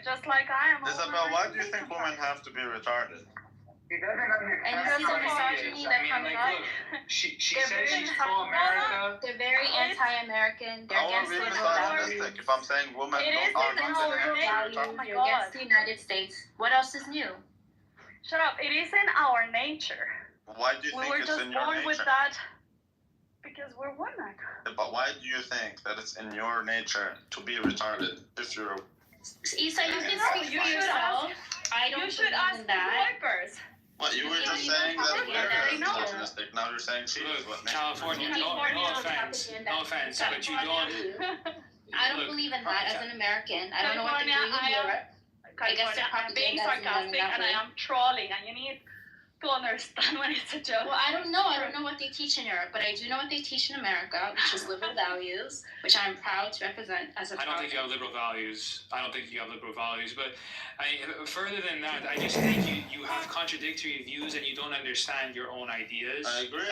just like I am. Isabel, why do you think women have to be retarded? And you see the misogyny that comes up. She says she's pro-America. They're very anti-American. They're How are against we liberal values. misogynistic if I'm saying women It is are Against not liberal values. You're against the United States. What else is new? Shut up. It is in our nature. Why do you We think were it's just in your born nature? with that because we're women. But why do you think that it's in your nature to be retarded if you're... Isa, you can speak You for should yourself. I don't You should believe ask in the that. wipers. What, you were Yeah, just you saying know that propaganda, we're you know. misogynistic, now you're saying she is what Look, California, no offense, but you don't... I don't Look, believe in that as an American. I don't know what they're doing in Europe. I guess they're I'm being propaganda sarcastic in that and way. I am trolling, and you need to understand when it's a joke. Well, I don't know. I don't know what they teach in Europe, but I do know what they teach in America, which is liberal values, which I'm proud to represent as a I don't think you have liberal values. But further than that, I just think you have contradictory views and you don't understand your own ideas. I agree.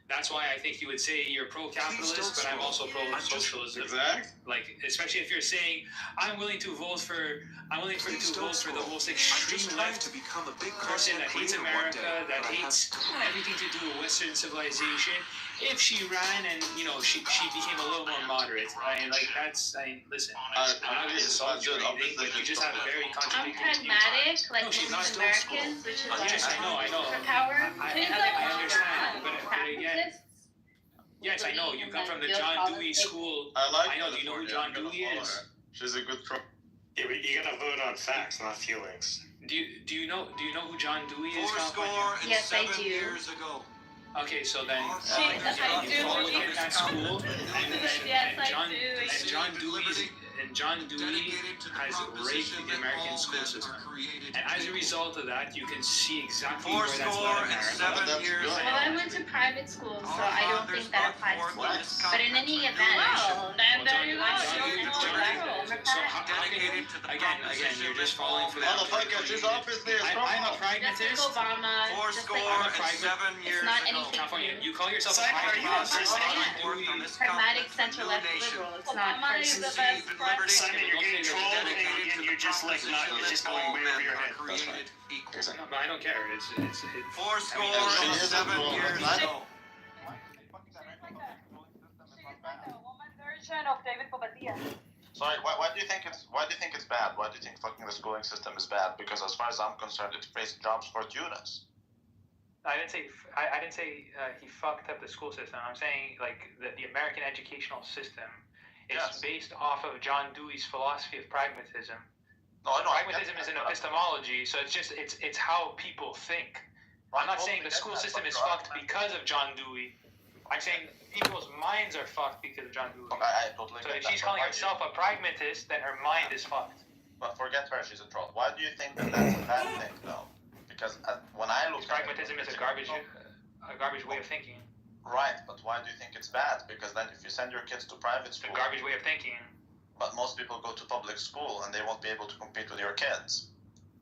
That's why I think you would say you're pro-capitalist, but I'm also pro-socialism. Exactly. Like, especially if you're saying I'm willing to vote for the most extreme left person that hates America, that hates everything to do with Western civilization. If she ran and she became a little more moderate, listen, I'm not going to insult you or anything, but you just have a very I'm contradictory pragmatic, like No, she's most not Americans, which is Yes, I know. for power. I understand, but again, yes, I know. You come from the John Dewey school. I know. Do you know who John Dewey is? She's a good pro. Yeah, but you gotta vote on facts, not feelings. Do you know who John Dewey is? Yes, I do. Okay, so then I do. you follow him in that school, Yes, and I John do. John Dewey has raped the American school system, and as a result of that, you can see exactly where that's led America. Well, I went to private school, so I don't think that applies to us. But in any event, Well, then there you go. Again, you're just falling for that. Motherfucker, she's obviously a I'm a Just pragmatist. like Obama, just like it's not anything. California, you call yourself a pragmatist. Pragmatic center-left liberal. It's not Obama is the partisan. best president. Simon, you're getting trolled and you're just like not, you're just going way over your head. No, but I don't care. It's Fourscore and 7 years ago. Of David Bobadilla. Sorry, why do you think it's bad? Why do you think fucking the schooling system is bad? Because as far as I'm concerned, it creates jobs for students. I didn't say he fucked up the school system. I'm saying like the American educational system is based off of John Dewey's philosophy of pragmatism. No, I know. Pragmatism is an epistemology, so it's how people think. I'm not saying the school system is fucked because of John Dewey. I'm saying people's minds are fucked because of John Dewey. I totally So get if that, she's but calling why do you- herself a pragmatist, then her mind is fucked. But forget her, she's a troll. Why do you think that that's a bad thing, though? Because when I look at Pragmatism is a garbage way of thinking. Right, but why do you think it's bad? Because then if you send your kids to private It's a school, garbage way of thinking. but most people go to public school and they won't be able to compete with your kids.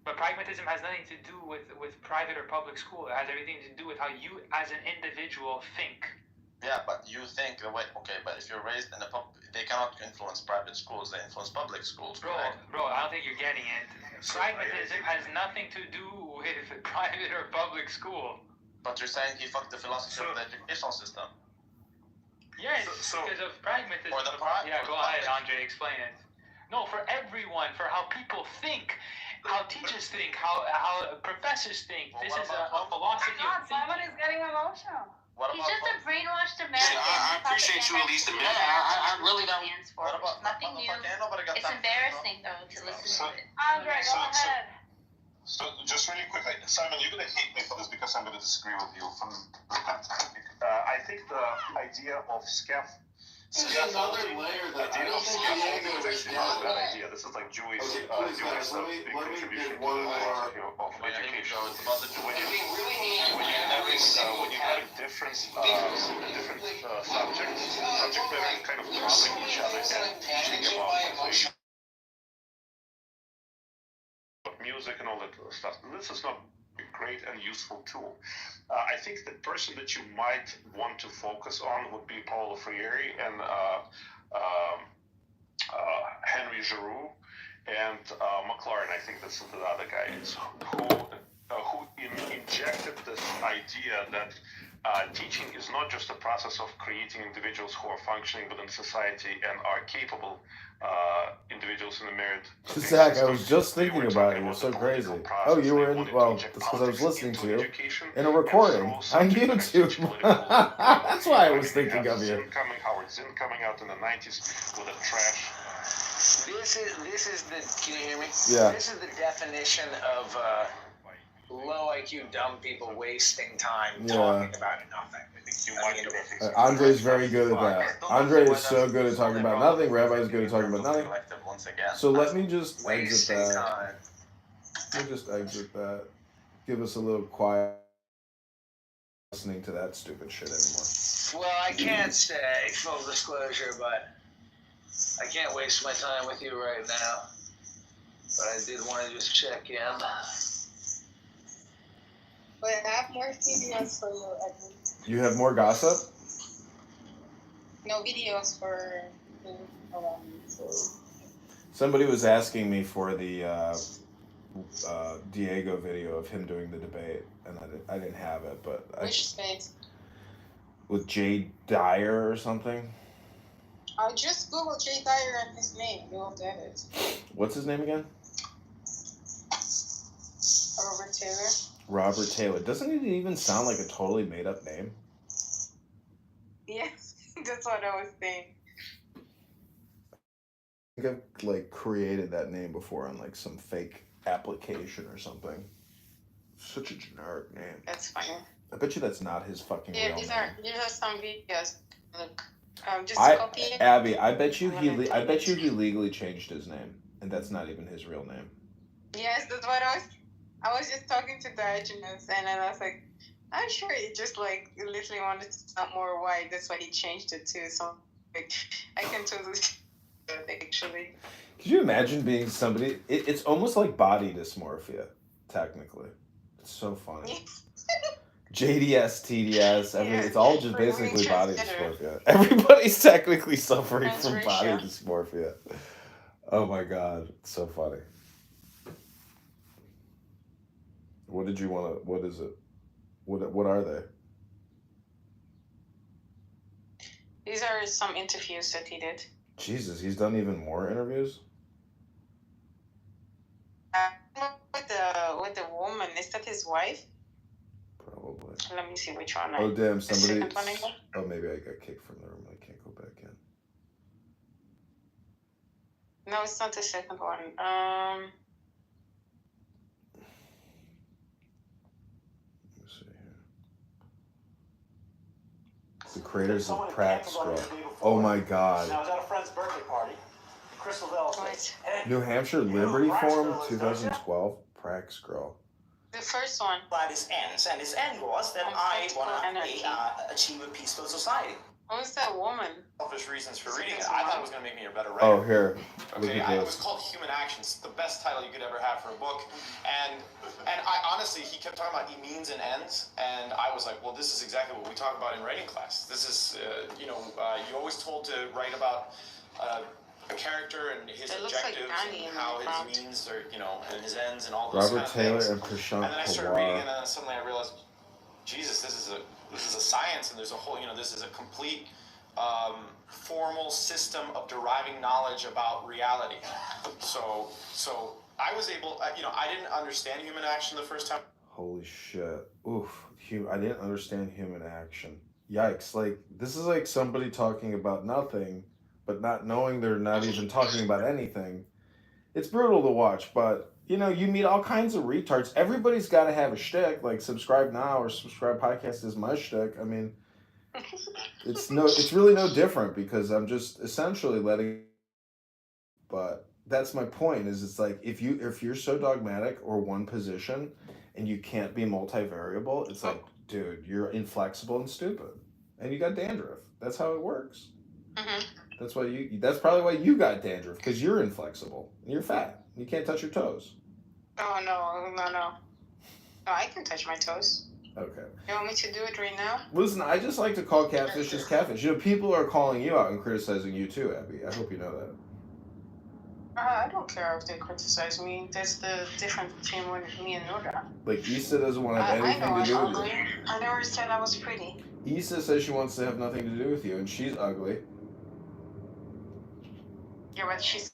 But pragmatism has nothing to do with private or public school. It has everything to do with how you as an individual think. Yeah, but you think the way, okay, but if you're raised in they cannot influence private schools, they influence public schools, correct? Bro, I don't think you're getting it. Pragmatism has nothing to do with private or public school. But you're saying he fucked the philosophy of the educational system. Yes, because of pragmatism. For the Yeah, go ahead, Andre, explain it. No, for everyone, for how people think, how teachers think, how professors think. This is a philosophy of thinking. Simon is getting emotional. What He's about just a brainwashed American. I appreciate you at least admitting I really don't. Nothing new. It's embarrassing though to listen to it. Andre, go ahead. So, just really quickly, Simon, you're going to hate me for this because I'm going to disagree with you. I think the idea of scaffolding is actually not a bad idea. This is like Dewey's big contribution of education. When you have different subjects that are kind of crossing each other and teaching about music and all that stuff. This is not a great and useful tool. I think the person that you might want to focus on would be Paulo Freire and Henry Giroux. and McLaurin, I think that's the other guy, who injected this idea that teaching is not just a process of creating individuals who are functioning within society and are capable individuals in the merit. Zach, I was just thinking about it. You're so crazy. Oh, you were in. Well, that's because I was listening to you in a recording on YouTube. That's why I was thinking of you. Howard Zinn coming out in the 90s with a trash. This is the. Can you hear me? Yeah. This is the definition of low IQ dumb people wasting time talking about nothing. Andre's very good at that. Andre is so good at talking about nothing. Rabbi is good at talking about nothing. So let me just exit that. Let me just exit that. Give us a little quiet listening to that stupid shit anymore. Well, I can't say full disclosure, but I can't waste my time with you right now. But I did want to just check in. But I have more videos for you, Edwin. You have more gossip? No videos for you around me, so. Somebody was asking me for the Diego video of him doing the debate, and I didn't have it, but Which space? With Jay Dyer or something. I just Googled Jay Dyer and his name. You'll get it. What's his name again? Robert Taylor. Robert Taylor. Doesn't it even sound like a totally made up name? Yes, that's what I was saying. I think I've like created that name before on like some fake application or something. Such a generic name. That's funny. I bet you that's not his fucking real name. These are some videos. Look, just copy it. Abby, I bet you he legally changed his name, and that's not even his real name. Yes, that's what I was just talking to Diogenes, and then I was like, I'm sure he just like literally wanted to sound more white. That's why he changed it to. So like, I can totally see that actually. Could you imagine being somebody? It's almost like body dysmorphia, technically. It's so funny. JDS, TDS, I mean, it's all just basically body dysmorphia. Everybody's technically suffering from body dysmorphia. Oh my god, it's so funny. What did you want to, what is it? What are they? These are some interviews that he did. Jesus, he's done even more interviews? With the woman, is that his wife? Probably. Let me see which one. Oh damn! Somebody. One Oh, maybe I got kicked from the room. I can't go back in. No, it's not the second one. Let me see here. The creators of Pratt Scroll. Oh my god. I was at a friend's birthday party. Crystalville. New Hampshire Liberty Forum, 2012. Pratt Scroll. The first one. By his ends, and his end was that I want to achieve a peaceful society. Who's that woman? Selfish reasons for reading it. I thought it was going to make me a better writer. Oh, here. Okay, it was called Human Actions, the best title you could ever have for a book. And I honestly, he kept talking about means and ends, and I was like, well, this is exactly what we talk about in writing class. This is, you're always told to write about a character and his objectives and how his means are, and his ends and all those Robert kind of Taylor things. and Prashant And then I started reading, and then suddenly I realized, Jesus, this is a science, and there's a whole, this is a complete formal system of deriving knowledge about reality. So I was able, I didn't understand human action the first time. Holy shit. Oof. I didn't understand human action. Yikes. Like, this is like somebody talking about nothing, but not knowing they're not even talking about anything. It's brutal to watch, but, you meet all kinds of retards. Everybody's got to have a shtick, like Subscribe Now or Subscribe Podcast is my shtick. I mean, it's really no different because I'm just essentially but that's my point is it's like, if you're so dogmatic or one position and you can't be multivariable, it's like, dude, you're inflexible and stupid and you got dandruff. That's how it works. Mm-hmm. That's probably why you got dandruff, because you're inflexible and you're fat. You can't touch your toes. Oh, no. No, I can touch my toes. Okay. You want me to do it right now? Listen, I just like to call catfish just catfish. People are calling you out and criticizing you too, Abby. I hope you know that. I don't care if they criticize me. That's the difference between me and Nora. Like, Issa doesn't want to have I anything know to do I'm with ugly. you. I never said I was pretty. Issa says she wants to have nothing to do with you, and she's ugly. Yeah, but she's.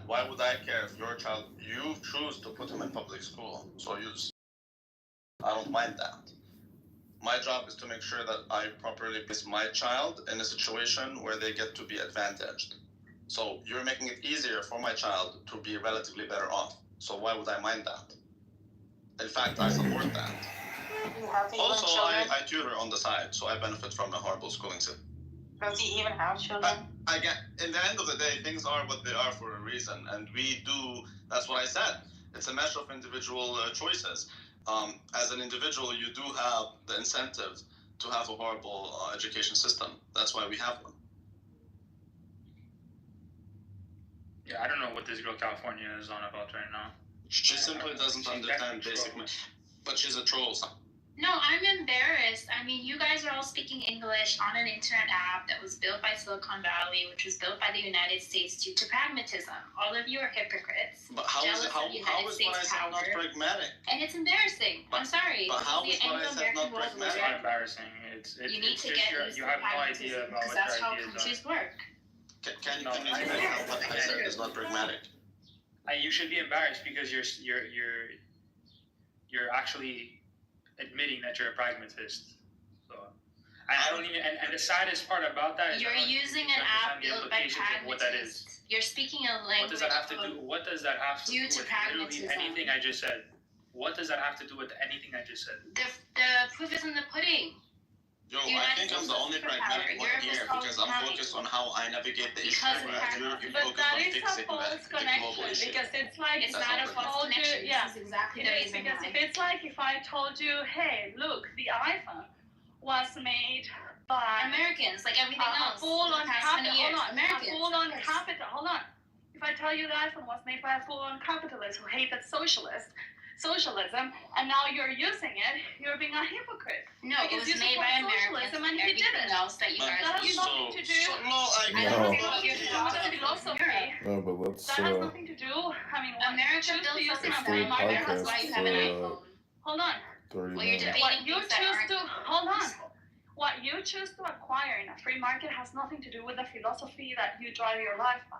Why would I care if your child, you choose to put him in public school, so I don't mind that. My job is to make sure that I properly place my child in a situation where they get to be advantaged. So you're making it easier for my child to be relatively better off. So why would I mind that? In fact, I support that. You have Also, children? I tutor on the side, so I benefit from a horrible schooling system. Does he even have children? Again, in the end of the day, things are what they are for a reason, and we do. That's what I said. It's a measure of individual choices. As an individual, you do have the incentive to have a horrible education system. That's why we have one. Yeah, I don't know what this girl California is on about right now. She simply doesn't understand basic, but she's a troll. No, I'm embarrassed. I mean, you guys are all speaking English on an internet app that was built by Silicon Valley, which was built by the United States due to pragmatism. All of you are hypocrites. But how is what I said not pragmatic? And it's embarrassing. I'm sorry. But how is what I said not pragmatic? It's not embarrassing. You need to get used you to have no idea about what that's your how ideas countries work. Can you explain how what I said is not pragmatic? You should be embarrassed because you're actually admitting that you're a pragmatist. So I don't even. And the saddest part about that is you're using an app built by pragmatists. You're speaking a language. What does that have to do? What does that have to do with literally anything I just said? What does that have to do with anything I just said? The proof is in the pudding. Yo, I think I'm the only pragmatic one here because I'm focused on how I navigate the issue. But that is a false connection because it's like it's not a false connection. Yeah, this is exactly it is because if it's like if I told you, hey, look, the iPhone was made by Americans, like everything else. Full-on capital. Hold on, Americans. Full-on capital. Hold on. If I tell you the iPhone was made by a full-on capitalist who hated socialism, and now you're using it, you're being a hypocrite. No, it was made by Americans. And he did it. Else that you guys that has nothing to do. Philosophy. No, but let's. That has nothing to do. I mean, America built something on free that. That's podcast, why you have an iPhone. Hold on. Well, you're debating what you things that choose aren't to hold on. What you choose to acquire in a free market has nothing to do with the philosophy that you drive your life by.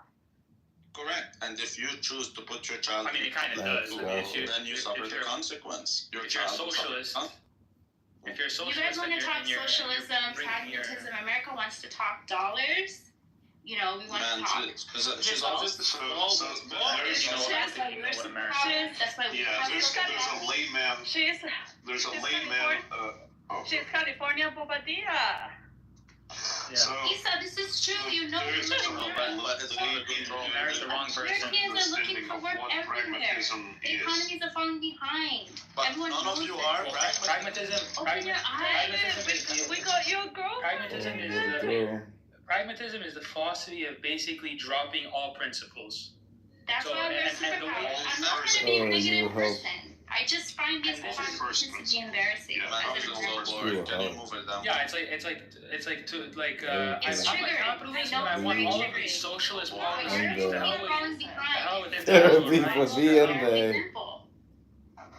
Correct. And if you choose to put your child I mean, it kind of does. then you suffer the consequence. If you're a socialist, if you're a socialist, you guys want to talk socialism, pragmatism. America wants to talk dollars. You know, we want to talk. She's obviously That's why we have there's a layman. There's a layman. She's California Bobadilla. Yeah. So, Issa, this is true. You know, Marry's the wrong person. Europeans are looking for work everywhere. The economies are falling behind. But Everyone none knows of you this. are Pragmatism. Open your eyes. We got your girl. Pragmatism is the philosophy of basically dropping all principles. That's So, why we're and the superpowers. way- I'm not going to be a negative you help. person. I just find these conversations to be embarrassing. Yeah, as an American. Can you move it down? Yeah, it's like It's I'm a triggering. capitalist, I know and I it's want very all of triggering. these socialist Wow, policies. you're And, The hell really with falling it. The behind. hell with it. Therapy Right? for the end day. Example.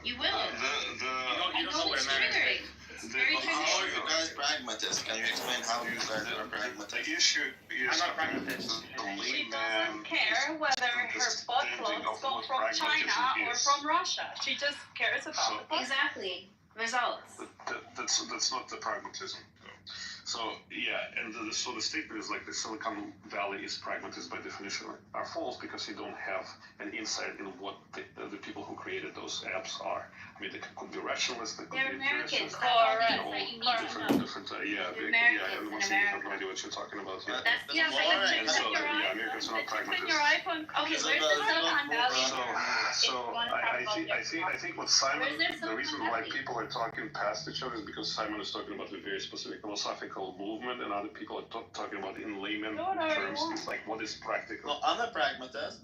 You will. You don't I know know what it's America triggering. is. It's very How are triggering. you guys pragmatists? Can you explain how you guys are pragmatists? the issue is I'm not a pragmatist. the She layman. doesn't care whether her butt plugs come from China or from Russia. She just cares about the butt. Exactly. Results. That's not the pragmatism. So yeah, and so the statement is like the Silicon Valley is pragmatist by definition are false because you don't have an insight in what the people who created those apps are. I mean, they could be rationalists, they could They're be Americans. empiricists, That's all the Correct. insight you need to different, know. different, yeah, The yeah, Americans everyone in seems to have America. no idea what you're talking about. Yeah. That's Yeah, but Alright, the chips so, in your yeah, iPhone. Americans are The not chips in pragmatists. your iPhone. Okay, So where's the- the Silicon Valley? I think what Simon, Where's their the reason Silicon why Valley? people are talking past each other is because Simon is talking about a very specific philosophical movement, and other people are talking about in layman terms. It's like what is practical. No, I'm a pragmatist.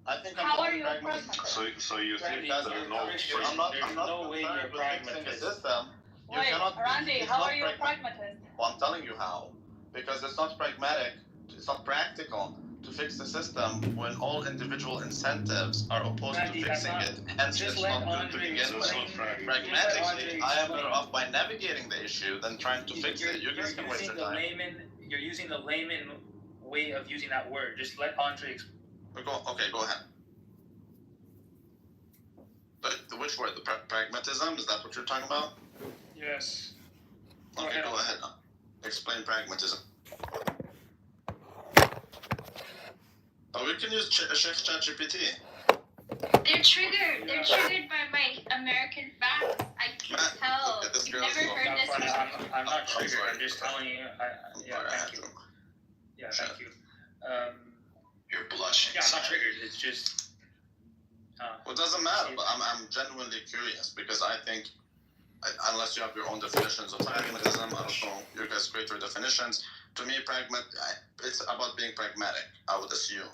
I think I'm How the are only you a pragmatist. pragmatist? So you think Because that you're no Christian. person. I'm not no way concerned you're with fixing the pragmatist. system. You Wait, cannot. Randy, it's how not are you a pragmatist? Well, I'm telling you how. Because it's not pragmatic. It's not practical to fix the system when all individual incentives are opposed Randy, to fixing I'm not- it. Hence, just it's let not good to Andre begin with. explain. Pragmatically, I am better off by navigating the issue than trying to fix it. You guys can waste your time. You're using the layman way of using that word. Just let Andre explain. Okay, go ahead. Which word? The pragmatism? Is that what you're talking about? Yes. Okay, go ahead. Explain pragmatism. We can use ChatGPT. They're triggered. They're triggered by my American facts. I can tell. You've never heard this before. I'm not triggered. I'm just telling you. Thank you. Yeah, thank you. You're blushing. Yeah, I'm not triggered. It's just. Well, it doesn't matter, but I'm genuinely curious because I think, unless you have your own definitions of pragmatism, I don't know, you guys create your definitions. To me, it's about being pragmatic, I would assume.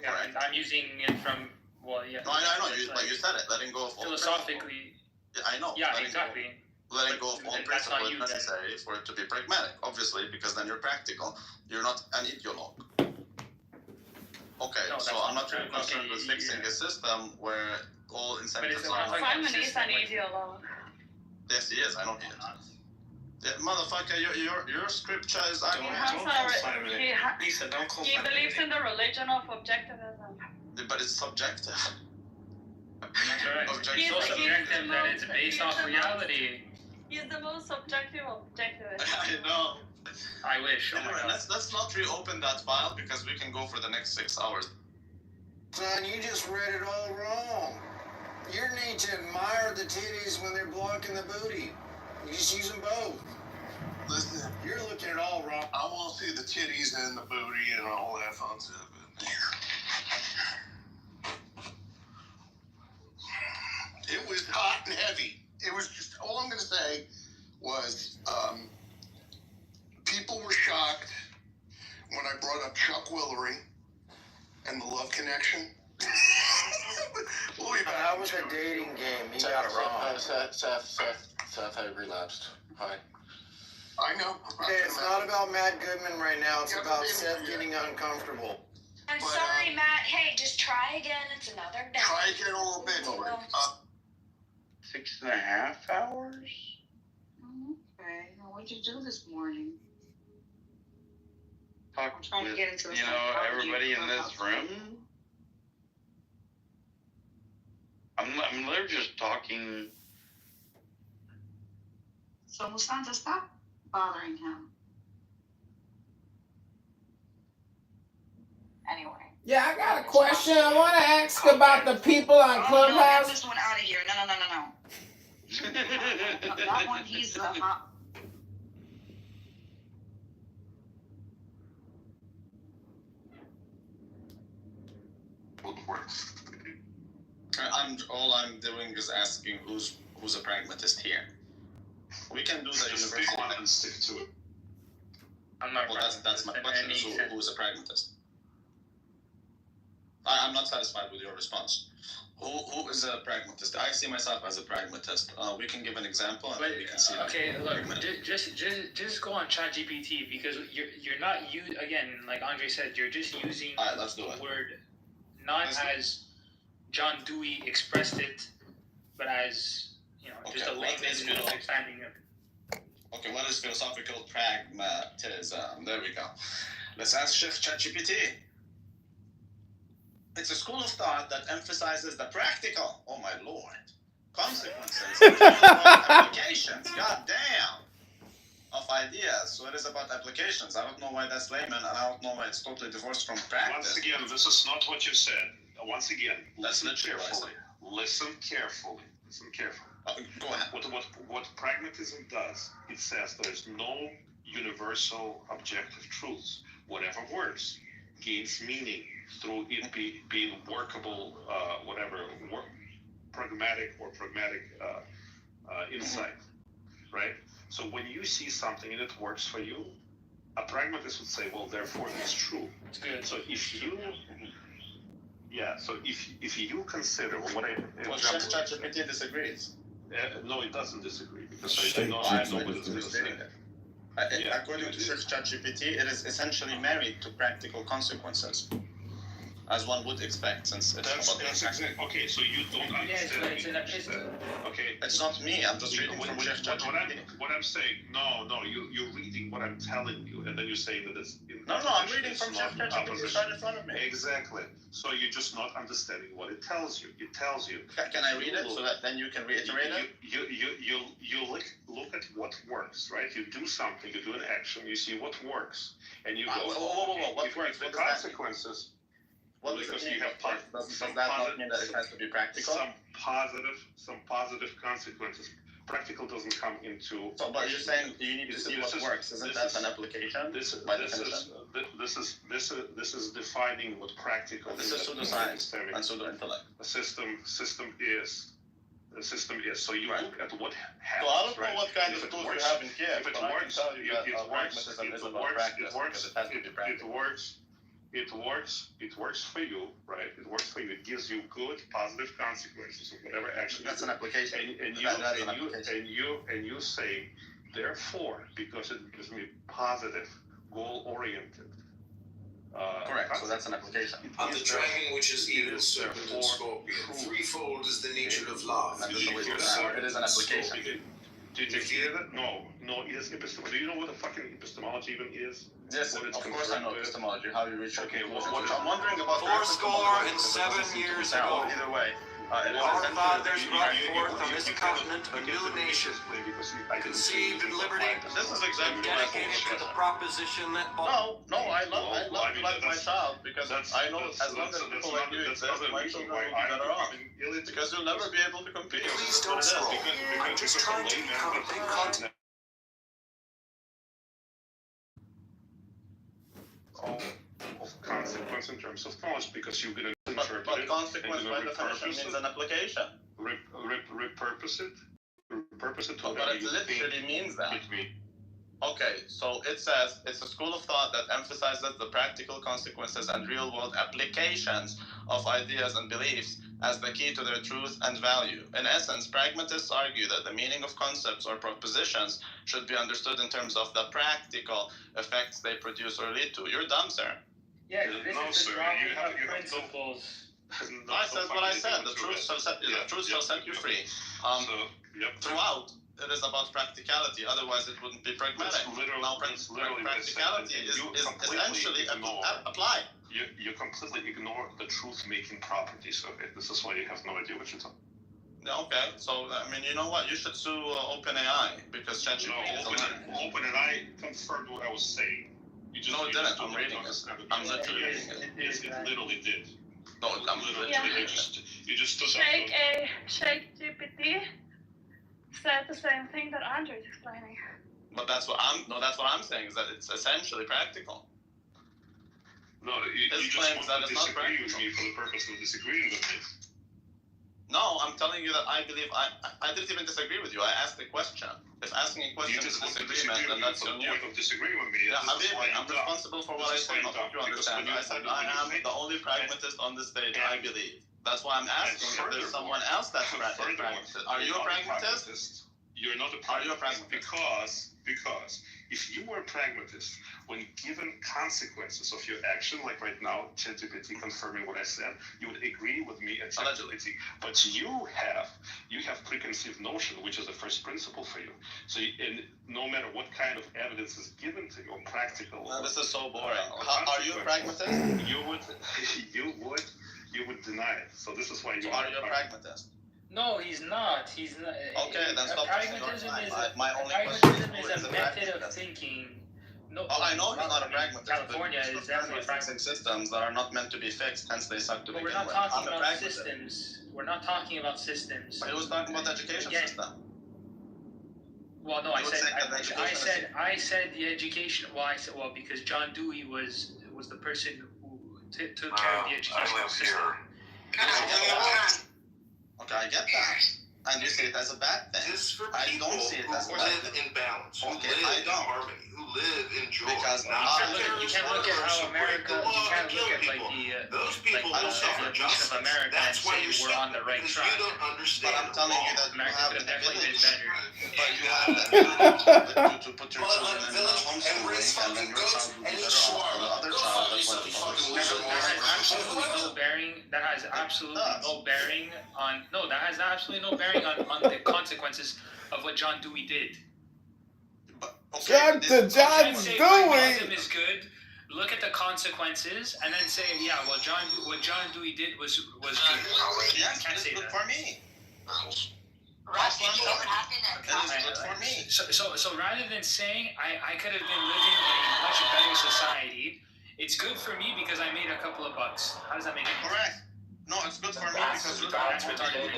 Yeah, right. I'm using it from, well, yeah. No, I know, but you said it, letting go of all philosophically. Yeah, I know. Yeah, exactly. Letting go of all principle is necessary for it to be pragmatic, obviously, because then you're practical. You're not an ideologue. Okay, no, so I'm not really concerned with fixing a system where all incentives are... Simon is an ideologue. Yes, he is. I know he is. Yeah, motherfucker, your scripture is... He believes in the religion of objectivism. But it's subjective. That's right. He's so subjective that it's based off reality. He's the most subjective objectivist. I know. I wish. Oh my God. Let's not reopen that file because we can go for the next 6 hours. Son, you just read it all wrong. You need to admire the titties when they're blocking the booty. You just use them both. Listen, You're looking at it all wrong. I want to see the titties and the booty and all that fun stuff. It was hot and heavy. It was just, all I'm going to say was, people were shocked when I brought up Chuck Willery and the love connection. That was a dating game. You got it wrong. Seth, I relapsed. Hi. I know. Okay, it's not about Matt Goodman right now. It's about Seth getting uncomfortable. I'm sorry, Matt. Hey, just try again. It's another day. Try again a little bit. 6.5 hours? Okay. Well, what'd you do this morning? Talk trying to with, get into the everybody in this room? I'm literally just talking. So, Musanta, stop bothering him. Anyway. Yeah, I got a question. I want to ask about the people on Clubhouse. No, get this one out of here. No. That one, he's the hot. All I'm doing is asking who's a pragmatist here. We can do the university and stick to it. I'm not. Well, that's my question. Who is a pragmatist? I'm not satisfied with your response. Who is a pragmatist? I see myself as a pragmatist. We can give an example, and we can see. Okay, look, just go on ChatGPT because you're not again, like Andre said, you're just using the word not as John Dewey expressed it, but as just a layman understanding it. Okay, what is philosophical pragmatism? There we go. Let's ask ChatGPT. It's a school of thought that emphasizes the practical, oh my lord, consequences and applications, goddamn, of ideas. So it is about applications. I don't know why that's layman, and I don't know why it's totally divorced from practice. Once again, this is not what you said. Once again, listen carefully. Listen carefully. Go ahead. What pragmatism does, it says there's no universal objective truths. Whatever works gains meaning through it being workable, pragmatic insight, right? So when you see something and it works for you, a pragmatist would say, well, therefore it's true. It's good. So if you... Yeah, so if you consider what I... Well, ChatGPT disagrees. No, it doesn't disagree, because I know what it's going to say. According to ChatGPT, it is essentially married to practical consequences, as one would expect, since it's about exactly. Okay, so you don't understand. Yes, but it's an Okay, It's not me. I'm just reading from ChatGPT. What I'm saying, no, you're reading what I'm telling you, and then you're saying that it's. No, I'm reading from ChatGPT. It's right in front of me. Exactly. So you're just not understanding what it tells you. It tells you. Can I read it so that then you can reiterate it? You look at what works, right? You do something, you do an action, you see what works, and you go. Whoa, what works? The consequences. What does it mean? Does that not mean that it has to be practical? Some positive consequences. Practical doesn't come into. So, but you're saying you need to see what works. Isn't that an application? This is defining what practical. This is pseudoscience and pseudo-intellect. A system is. So you look at what happens. So I don't know what kind of If it tools works- you have in Kiev, If it but I can works, tell you that it pragmatism is about practice because it has to be practical. It works for you, right? It works for you. It gives you good, positive consequences of whatever action. That's you an application. And you say, therefore, because it gives me positive, goal-oriented. Correct. So that's an application. On the dragon, which is evil, serpent, and scorpion, threefold is the nature of love. And this is it is an application. Did you hear that? No, it is epistemology. Do you know what a fucking epistemology even is? Yes, of course I know epistemology, how you reach your conclusions. I'm wondering about 407 years ago, either way. our fathers brought forth on this continent a new nation, conceived in liberty, This is exactly dedicated to the proposition that No, I love to like my child because I know as long as people like you exist, my children will be better off. Because you'll never be able to compete. Please don't scroll. I'm just trying to become a big continent. Of consequence in terms of knowledge, because you're going to interpret But it. consequence by definition means an application. Repurpose it to But whatever it you literally think means that. it means. Okay, so it says it's a school of thought that emphasizes the practical consequences and real-world applications of ideas and beliefs as the key to their truth and value. In essence, pragmatists argue that the meaning of concepts or propositions should be understood in terms of the practical effects they produce or lead to. You're dumb, sir. Yeah, this No, is sir, the dropping you have of principles. I said what I said. The truth shall set you free. Throughout, it is about practicality. Otherwise, it wouldn't be pragmatic. Now, practicality is essentially apply. You completely ignore the truth-making properties of it. This is why you have no idea what you're talking. Okay, so I mean, you know what? You should sue OpenAI because ChatGPT is a liar. OpenAI confirmed what I was saying. No, it didn't. I'm reading it. I'm literally reading it. Yes, it literally did. No, I'm literally reading it. You just stood up. ChatGPT said the same thing that Andre is explaining. But that's what I'm saying is that it's essentially practical. No, you just want to disagree with me for the purpose of disagreeing with me. No, I'm telling you that I believe I didn't even disagree with you. I asked a question. If asking a question is a disagreement, then that's on you. Disagree with me. Yeah, I'm responsible for what I say, not what you understand. I said I am the only pragmatist on this stage, I believe. That's why I'm asking if there's someone else that's pragmatist. Are you a pragmatist? You're not a pragmatist because if you were a pragmatist, when given consequences of your action, like right now, ChatGPT confirming what I said, you would agree with me at ChatGPT. But you have preconceived notion, which is a first principle for you. So, and no matter what kind of evidence is given to you, practical. This is so boring. Are you a pragmatist? You would deny it. So this is why you are you a pragmatist? No, he's not. He's not. Okay, then stop. Pragmatism is a method of thinking. No, I know he's not a pragmatist. California is definitely fixing systems that are not meant to be fixed, hence they suck to begin with. We're not talking about systems. We're not talking about systems. But he was talking about the education system. Well, no, I said the education. Well, because John Dewey was the person who took care of the educational system. Okay, I get that. And you see it as a bad thing. This is for I people don't see it as a who bad live thing. in balance, who Okay, live I in don't. harmony, who live in joy. Because Not you can't look at how America. You can't look at like the. those people I don't care. Sovereignty of America and That's why say you're we're on the stupid, right because track. you don't understand. But I'm telling you that America you have could the have definitely ability. been better. But you have the ability to put your children in homeschooling, and then your child will be better off than the other child that went to public school. That has absolutely no bearing. That has absolutely no bearing on. No, that has absolutely no bearing on the consequences of what John Dewey did. John Say Dewey. pragmatism is good. Look at the consequences, and then say, yeah, well, what John Dewey did was good. Yeah, You can't say good that. for me. Russ, it just happened at It is good for me. So rather than saying I could have been living in a much better society, it's good for me because I made a couple of bucks. How does that make sense? Correct. No, it's good for me because That's retarded.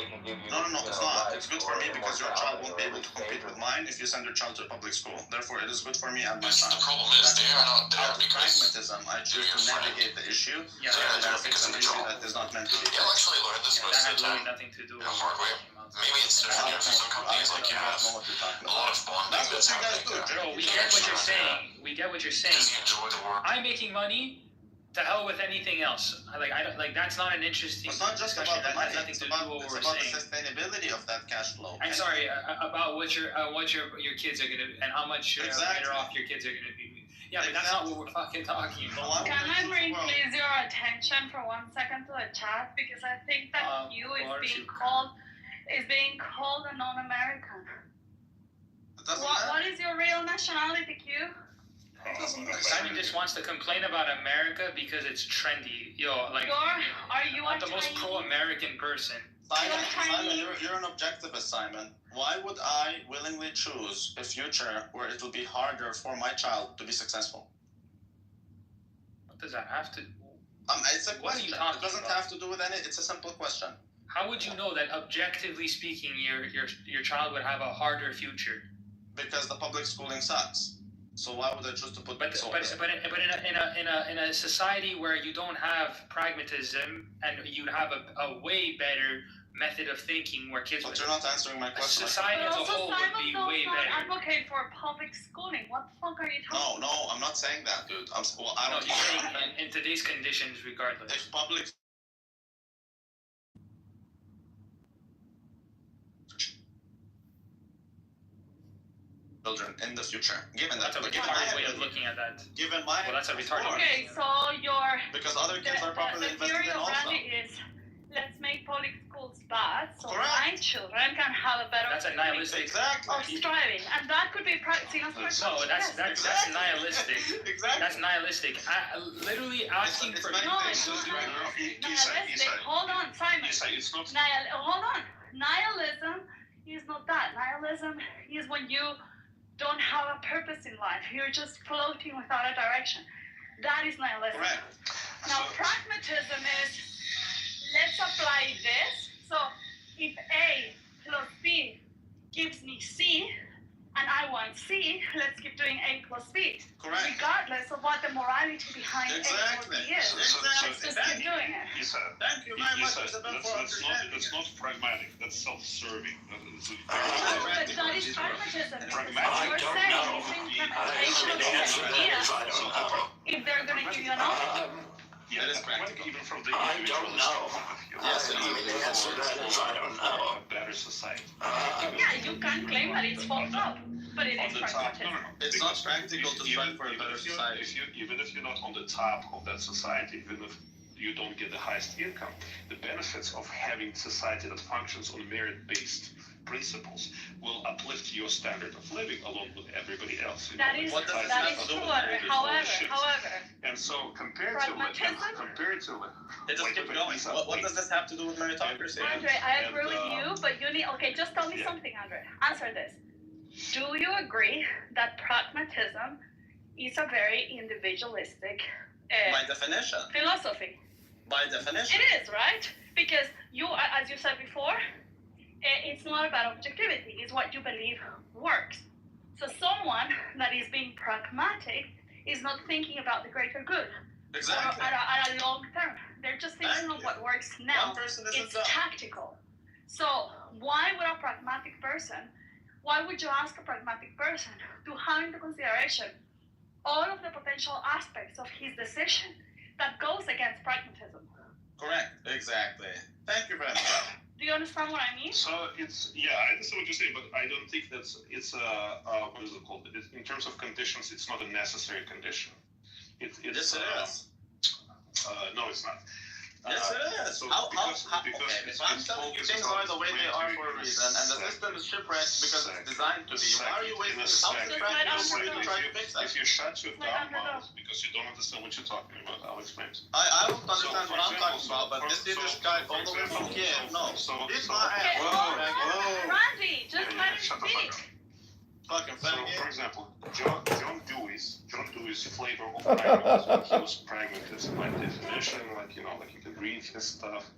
No, it's not. It's good for me because your child won't be able to compete with mine if you send your child to a public school. Therefore, it is good for me and my child. The problem is they are not there Out of because pragmatism, I choose to navigate the issue. Yeah, and fix an issue that is not meant to be you'll fixed. actually learn this that most of has the really time nothing to do in with a hard way. Maybe it's different for some companies like you have. know what you're talking A lot of bonding That's what that's you guys happening do, there. No, we get what you're saying. We get what you're saying. Because you enjoy the work. I'm making money. To hell with anything else. I don't like. That's not an interesting. It's not just discussion. about the That has money. nothing It's to do about, with what it's we're about the saying. sustainability of that cash flow. I'm sorry about what your kids are gonna and how much Exactly. better off your kids are gonna be. Yeah, but that's not what we're fucking talking about. Can I bring please your attention for 1 second to the chat, because I think that you is being called a non-American. It doesn't matter. What is your real nationality, Q? Simon just wants to complain about America because it's trendy. Are you I'm a the most Chinese? pro-American person. Simon, you're an objectivist, Simon. Why would I willingly choose a future where it will be harder for my child to be successful? What does that have to do? It's a What are you question. talking It doesn't about? have to do with any. It's a simple question. How would you know that objectively speaking your child would have a harder future? Because the public schooling sucks. So why would I choose to put? But in a society where you don't have pragmatism and you'd have a way better method of thinking where kids. But you're not answering my question. Society as a whole would be way better. Advocate for public schooling. What the fuck are you talking? No, I'm not saying that, dude. I No, don't. he's saying in today's conditions, regardless. If public children in the future, given that, That's a given retarded my way of ability, looking at that. given my Well, that's a retarded way. Okay, so because other kids are properly the invested theory in of also. Randy is let's make public schools bad so Correct. my children can have a better That's a nihilistic. Exactly. of striving, and that could be seen as No, that's nihilistic. Exactly. That's nihilistic. Literally asking for. No, it's not nihilistic. Hold on, Simon. It's not. Hold on. Nihilism is not that. Nihilism is when you don't have a purpose in life. You're just floating without a direction. That is nihilism. Correct. Now, pragmatism is, let's apply this. So, if A plus B gives me C, and I want C, let's keep doing A plus B. Correct. Regardless of what the morality behind A plus B is. Let's just keep doing it. Thank you very much, That's Isabel, for understanding. it's not pragmatic. That's self-serving. But that is pragmatism. Because I you're don't saying know. is implementation of this idea. If they're going to give you an option. Yeah, it is practical. Even from the I don't know. Yes, The answer to that is I don't know. A better society. Yeah, you can claim that it's fucked up, but it On is the top, pragmatism. It's not practical to strive for a better society. Even if you're not on the top of that society, even if you don't get the highest income, the benefits of having society that functions on merit-based principles will uplift your standard of living along with everybody else. That is What does true. that That is have to do true. with However, And so comparatively, It just keeps going. What does this have to do with meritocracy? Andre, I agree with you, but you need. Okay, just tell me something, Andre. Answer this. Do you agree that pragmatism is a very individualistic By definition. philosophy? By definition. It is, right? Because you, as you said before, it's not about objectivity. It's what you believe works. So someone that is being pragmatic is not thinking about the greater good. Exactly. Or at a long term. They're just thinking of what works now. One person isn't It's dumb. tactical. So why would a pragmatic person, why would you ask a pragmatic person to have into consideration all of the potential aspects of his decision that goes against pragmatism? Correct. Exactly. Thank you very much. Do you understand what I mean? So it's, yeah, I understand what you're saying, but I don't think it's what is it called? In terms of conditions, it's not a necessary condition. It's Yes, it is. No, it's not. Yes, it is. So Okay, if I'm telling you things are the way they are for a reason, and the system is shipwrecked because it's designed to be, why are you wasting how to try to fix that? If you shut your dumb mouth because you don't understand what you're talking about, I'll explain. I don't understand what I'm talking about, but this Yiddish guy all the way from Kiev, no. He's my ass. Randy, just let him speak. Fucking so, for example, John Dewey's flavor of pragmatism, he was pragmatism by definition, like, you know, like you can read his stuff.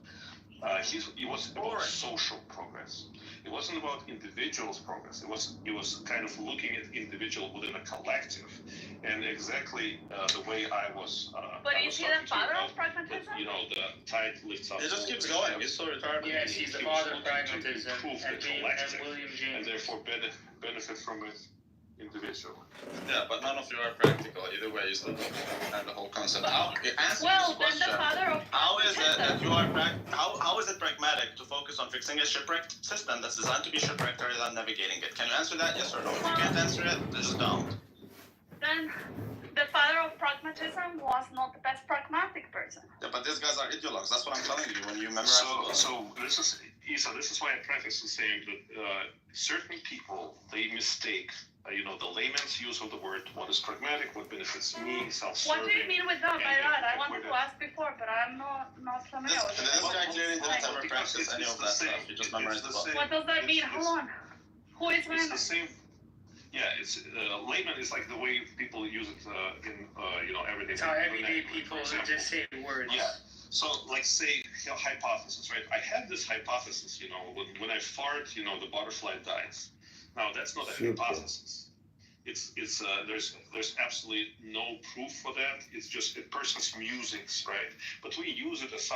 It was about social progress. It wasn't about individual's progress. It was kind of looking at individual within a collective, and exactly the way I was. But is he the father of pragmatism? You know, the tide lifts up. It just keeps going. He's so retarded. Yes, he's the father of pragmatism, and William James. And therefore benefit from it individually. Yeah, but none of you are practical. Either way, you still don't understand the whole concept. Well, then the father of how is it that you are how is it pragmatic to focus on fixing a shipwrecked system that's designed to be shipwrecked rather than navigating it? Can you answer that? Yes or no? If you can't answer it, just don't. Then the father of pragmatism was not the best pragmatic person. Yeah, but these guys are ideologues. That's what I'm telling you when you memorize the book. So this is Isa. This is why I preface with saying that certain people they mistake. The layman's use of the word, what is pragmatic, what benefits me, self-serving. What do you mean with that by that? I wanted to ask before, but I'm not familiar with it. This guy clearly didn't ever practice any of that stuff. He just memorized the book. What does that mean? Hold on. Who is layman? It's the same. Yeah, it's layman is like the way people use it in everyday. It's how everyday people just say words. Yeah. So, like, say, hypothesis, right? I had this hypothesis, when I fart, the butterfly dies. Now, that's not a hypothesis. It's there's absolutely no proof for that. It's just a person's musings, right? But we use it as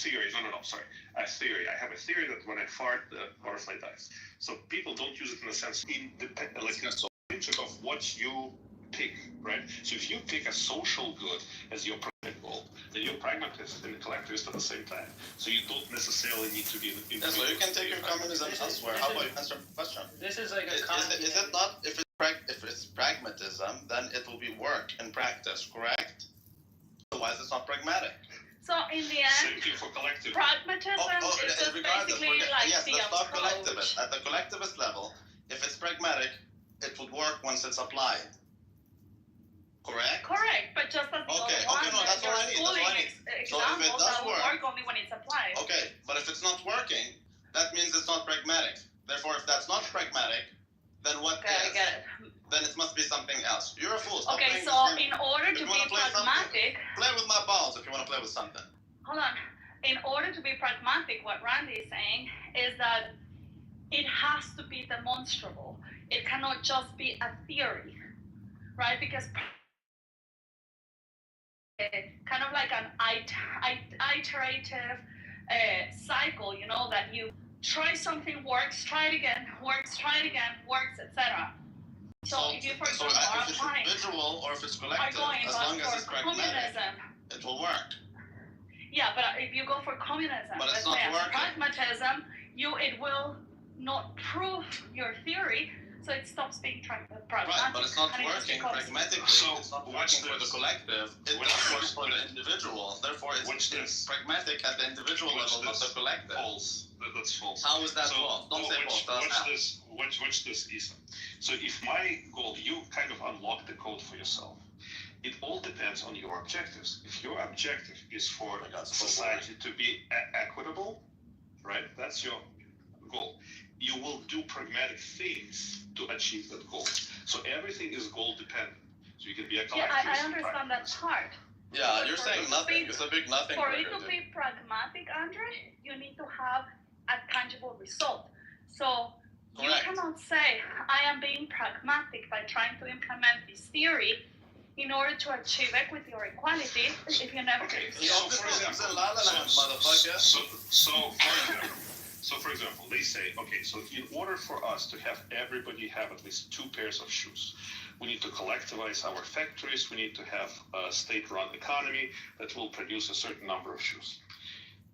theory. A theory. I have a theory that when I fart, the butterfly dies. So people don't use it in a sense independent, of what you pick, right? So if you pick a social good as your pragmatic goal, then you're pragmatist and collectivist at the same time. So you don't necessarily need to be Yeah, so you can take your communism elsewhere. How about you answer the question? This is like is it not, if it's pragmatism, then it will be work and practice, correct? Otherwise it's not pragmatic. So in the end, pragmatism is just basically like yes, the let's talk approach. collectivist. At the collectivist level, if it's pragmatic, it would work once it's applied. Correct? Correct, but just as no, that's all I need. So if it does work only when it's applied. Okay, but if it's not working, that means it's not pragmatic. Therefore, if that's not pragmatic, then what is? I get it. Then it must be something else. You're a fool. Stop okay, playing so this game. in order to be pragmatic, play with my balls if you want to play with something. Hold on. In order to be pragmatic, what Randy is saying is that it has to be demonstrable. It cannot just be a theory, right? Because kind of like an iterative cycle, that you try something, works, try it again, works, etc. So if you, for example, if it's individual or if it's collective, as long as it's pragmatic, it will work. Yeah, but if you go for communism, but let's say pragmatism, it will not prove your theory. So it stops being pragmatic. Right, but it's not working pragmatically. So it's not working for the collective. It does work for the individual. Therefore, it's pragmatic at the individual level, not the collective. False. That's false. How is that false? Don't say false. Watch this, Isa. So if my goal, you kind of unlock the code for yourself. It all depends on your objectives. If your objective is for society to be equitable, right? That's your goal. You will do pragmatic things to achieve that goal. So everything is goal dependent. So you can be a collective. Yeah, I understand that part. Yeah, you're saying nothing. It's a big nothing. For it to be pragmatic, Andre, you need to have a tangible result. So you cannot say, I am being pragmatic by trying to implement this theory in order to achieve equity or equality if you never So for example, they say, okay, so in order for us to have everybody have at least 2 pairs of shoes, we need to collectivize our factories, we need to have a state-run economy that will produce a certain number of shoes.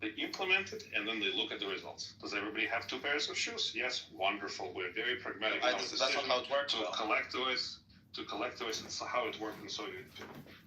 They implement it, and then they look at the results. Does everybody have 2 pairs of shoes? Yes, wonderful. We're very pragmatic in our That's not how it works. to collectivize, and so how it works in Soviet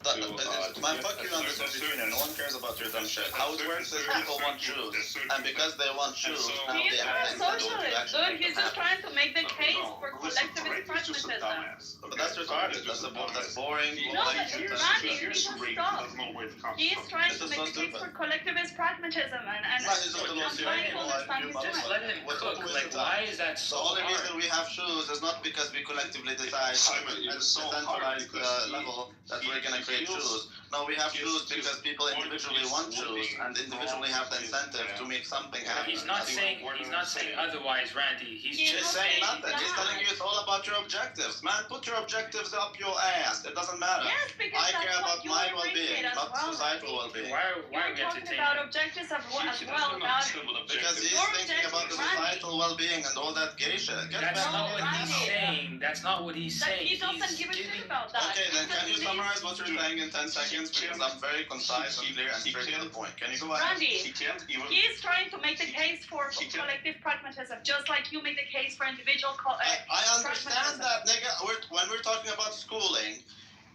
Man, fuck you on the Soviet Union. No one cares about your dumb shit. How it works is people want shoes, and because they want shoes, now He's they not have a things to do to socialist, actually dude. make He's them just happen. trying to make the case for collectivist pragmatism. But that's retarded. That's boring. No, but Here's Randy, you need here's to great. stop. Doesn't know where it comes He's from. trying This to is make so the case stupid. for collectivist pragmatism, and He's just a little I'm trying to understand his serious. point. Let him What's cook. up with Like, the why time? is that The so only hard? reason we have shoes is not because we collectively decide Simon, at it a is so hard decentralized because level that we're gonna he create feels- shoes. No, we have his- shoes his because people point individually is want shoes looking and individually have the from incentive his to make something happen. He's not saying otherwise, Randy. He's He's just He's not saying saying nothing. He's telling you it's all about your objectives. Man, put your objectives up your ass. It doesn't matter. Yes, because I that's care what about you my appreciate well-being, as not well, societal Randy. well-being. why are we You're talking entertaining? about objectives as well, about Because he's Your thinking about the objectives, Randy. societal well-being and all that gay shit. Get That's back not to what it. he's Randy. saying. That's not what he's that saying. he doesn't He's give a shit giving. about that. Okay, then can you Because summarize what you're saying in 10 seconds? Because I'm very concise and clear and straight to the point. Can you go ahead? Randy, He can't even. he's trying to make the case for He can- collective pragmatism, just like you make the case for individual I understand that, nigga. When we're talking about schooling,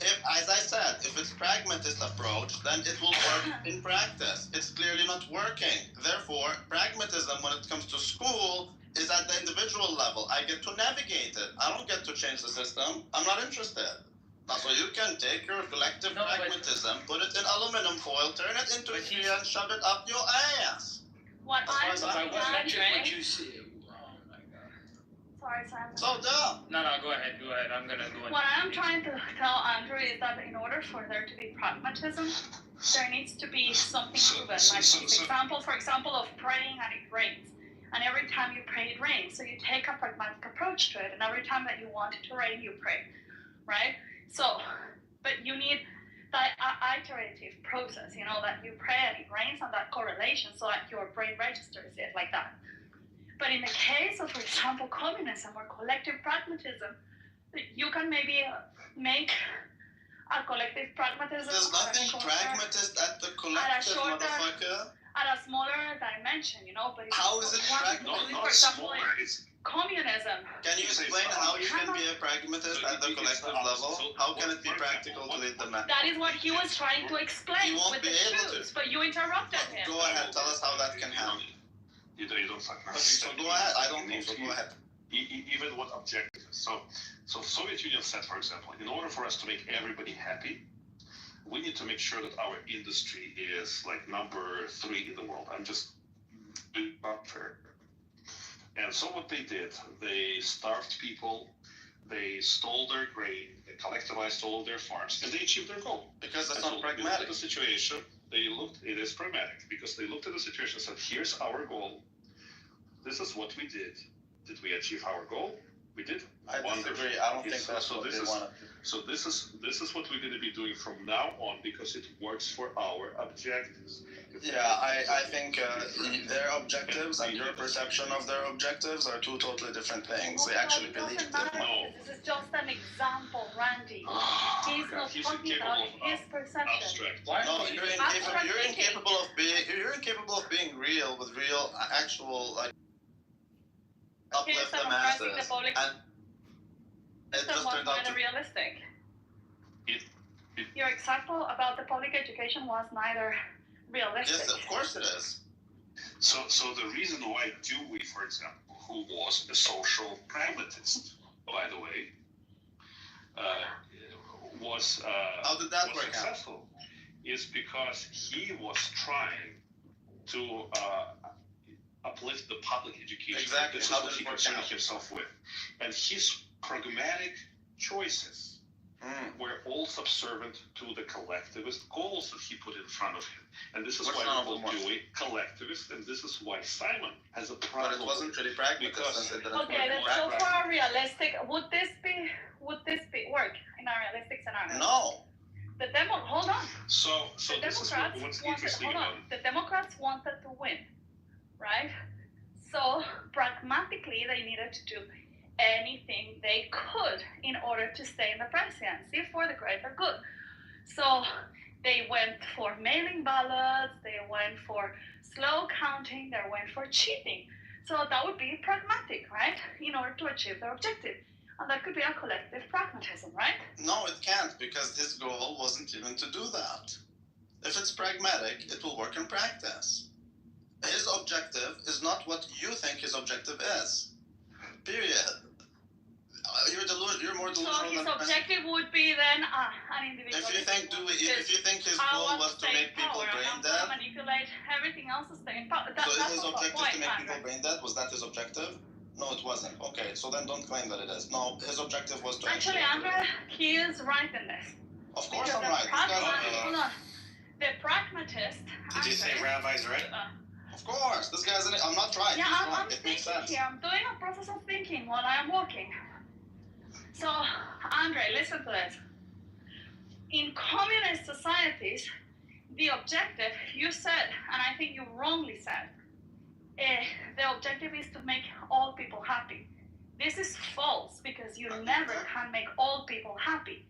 as I said, if it's pragmatist approach, then it will work in practice. It's clearly not working. Therefore, pragmatism when it comes to school is at the individual level. I get to navigate it. I don't get to change the system. I'm not interested. Now, so you can take your collective pragmatism, put it in aluminum foil, turn it into steel, and shove it up your ass. What I'm That's why saying, What metric would Andre. you see? Oh my god. Sorry, Simon. So dumb. No, go ahead. I'm gonna go. What I'm trying to tell Andrew is that in order for there to be pragmatism, there needs to be something proven. Like for example, of praying and it rains. And every time you pray, it rains. So you take a pragmatic approach to it. And every time that you want it to rain, you pray. Right? So, but you need that iterative process, that you pray and it rains and that correlation so that your brain registers it like that. But in the case of, for example, communism or collective pragmatism, you can maybe make a collective pragmatism. There's nothing pragmatist at the collective, motherfucker. At a smaller dimension, but how is it pragmatic? For example, communism. Can you explain how you can be a pragmatist at the collective level? How can it be practical to lead the man? That is what he was trying to explain He won't with be the able shoes, to. but you interrupted him. Go ahead, tell us how that can happen. You don't fucking Okay, so go ahead. I don't know, so go ahead. Even what objective is. So Soviet Union said, for example, in order for us to make everybody happy, we need to make sure that our industry is like number 3 in the world. I'm just not fair. And so what they did, they starved people, they stole their grain, they collectivized all of their farms, and they achieved their goal. Because that's And not so they looked pragmatic. at the situation, it is pragmatic, because they looked at the situation and said, here's our goal. This is what we did. Did we achieve our goal? We did. I Wonderful. disagree. I don't think So- that's so what this they is- wanted. So this is what we're going to be doing from now on because it works for our objectives. Yeah, I think their objectives and your perception of their objectives are 2 totally different things. They actually believe Doesn't them. matter, No. because this is just an example, Randy. He's not He's talking incapable about his of perception. abstract. Why No, are you're we? incapable of being real with real, actual, like, He's uplift the democratic, masses. the public And it system just was turned out neither to realistic. It- Your example about the public education was neither realistic. Yes, of course it is. So the reason why Dewey, for example, who was a social pragmatist, by the way, was How did that was work out? successful, is because he was trying to uplift the public education. Exactly. This is How what did he it work concerned out? himself with, and his pragmatic choices were all subservient to the collectivist goals that he put in front of him. And this is Which why none of we them call worked. Dewey collectivist, and this is why Simon has a But problem. it wasn't really pragmatist Because- since it didn't Okay, work then in so practice. far realistic. Would this be work in a realistic scenario? No. The hold on. So The this is Democrats what's wanted. interesting Hold about on. The Democrats wanted to win, right? So pragmatically, they needed to do anything they could in order to stay in the presidency for the greater good. So They went for mailing ballots, they went for slow counting, they went for cheating. So that would be pragmatic, right? In order to achieve their objective. And that could be a collective pragmatism, right? No, it can't, because his goal wasn't even to do that. If it's pragmatic, it will work in practice. His objective is not what you think his objective is. Period. You're more delusional. So his objective would be then an individual. If you think his goal was to make people brain dead, manipulate everything else to stay in power. so is his objective to make people brain dead? Was that his objective? No, it wasn't. Okay, so then don't claim that it is. No, his objective was to. Actually, Andre, he is right in this. Of course, because I'm right. Hold on. The pragmatist. Did you say Rabbi's right? Of course, this guy's in it. I'm not right. Yeah, He's wrong. I'm It makes thinking sense. here. I'm doing a process of thinking while I am walking. So, Andre, listen to this. In communist societies, the objective, you said, and I think you wrongly said, the objective is to make all people happy. This is false because you never can make all people happy.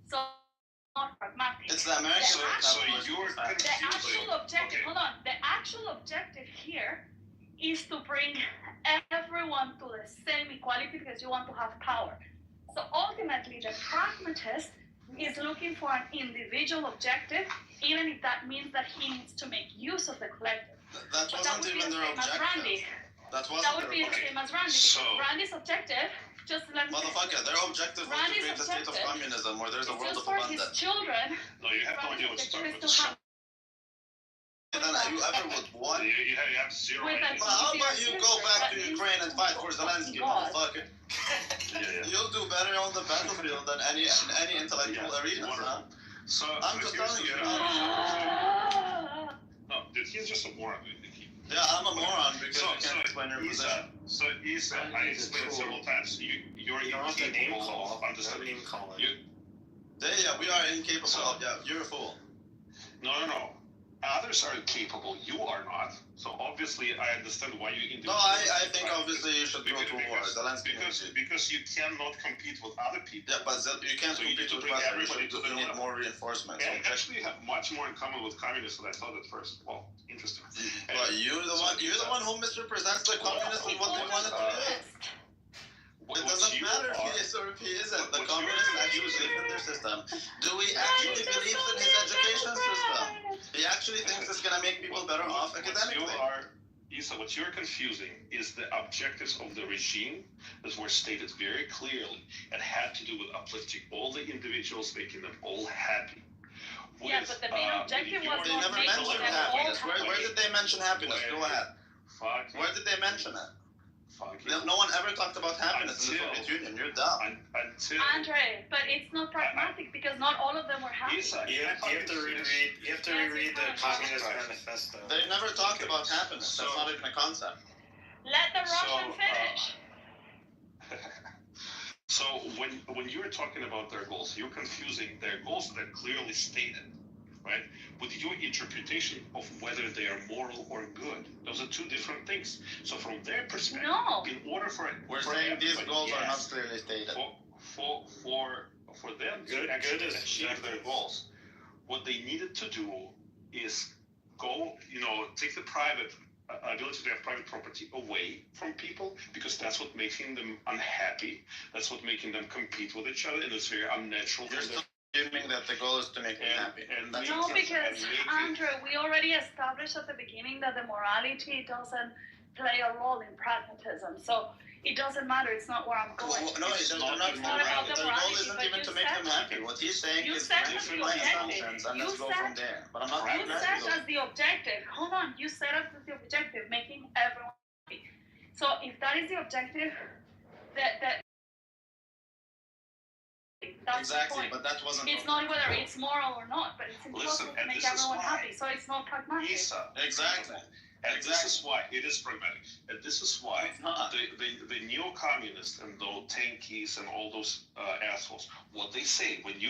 So, not pragmatic. It's the American. So you're The actual objective, Okay. hold on, the actual objective here is to bring everyone to the same equality because you want to have power. So ultimately, the pragmatist is looking for an individual objective, even if that means that he needs to make use of the collective. That But that wasn't would be even the their same as objective. Randy. That wasn't That would their be the objective. same as Randy. So- Because Randy's objective, just let me Motherfucker, their objective was to Randy's create a state of objective communism where there's a it's world just of for his abundance. children. No, you have no idea Randy's what's objective talking is to about. have And then you ever would what? You have zero With idea. an Well, how about easier you go sister, back that to means Ukraine and fight for Zelensky, God. motherfucker? Yeah. You'll do better on the battlefield than any intellectual arena, wonderful. huh? So I'm just here's telling you. No, dude, he's just a moron. Yeah, I'm a moron because So, you can't explain your position. Isa, I explained several times. You're You don't have to name incapable call. of understanding. Name call it. Yeah, we are incapable. Yeah, you're a fool. No. Others are incapable. You are not. So obviously, I understand why you. No, I think obviously you should go to war. Zelensky because you cannot compete with other people. Yeah, but you can't So you compete need to with bring Russia. everybody You to the need level. more reinforcements. And actually, you have much more in common with communists than I thought at first. Well, interesting. But you're the one who misrepresents the communists and what they wanted to do. It doesn't matter if he is or if he isn't. The communists actually believe in their system. Do we actually believe in his education system? He actually thinks it's going to make people better off academically. Isa, what you're confusing is the objectives of the regime that were stated very clearly and had to do with uplifting all the individuals, making them all happy. Yeah, but the main objective was They never mentioned happiness. Where did they mention happiness? Go ahead. Where did they mention it? No one ever talked about happiness in the Soviet Union. You're dumb. Andre, but it's not pragmatic because not all of them were happy. You have to reread the Communist Manifesto. They never talked about happiness. That's not even a concept. Let the Russian finish. So when you're talking about their goals, you're confusing their goals that are clearly stated, right, with your interpretation of whether they are moral or good. Those are two different things. So from their perspective, No. in order for We're saying these goals are not clearly stated. For them to actually achieve their goals, what they needed to do is go, take the private ability to have private property away from people, because that's what making them unhappy. That's what making them compete with each other, and it's very unnatural. You're still assuming that the goal is to make them happy. No, because, Andrew, we already established at the beginning that the morality doesn't play a role in pragmatism. So it doesn't matter. It's not where I'm going. No, it's not about the their goal morality, isn't but even you to make said- them happy. What he's saying you is said make as the my objective. assumptions and let's You go said- from there. But I'm not You agreeing said with as the objective. Hold on. You said as the objective, making everyone happy. So if that is the objective, that's exactly, the point. but that wasn't. It's not whether it's moral or not, but it's impossible to and make this is everyone why. happy. So it's not pragmatic. Isa, Exactly. and this is why it is pragmatic. And this is why the neo-communists and those tankies and all those assholes, what they say when you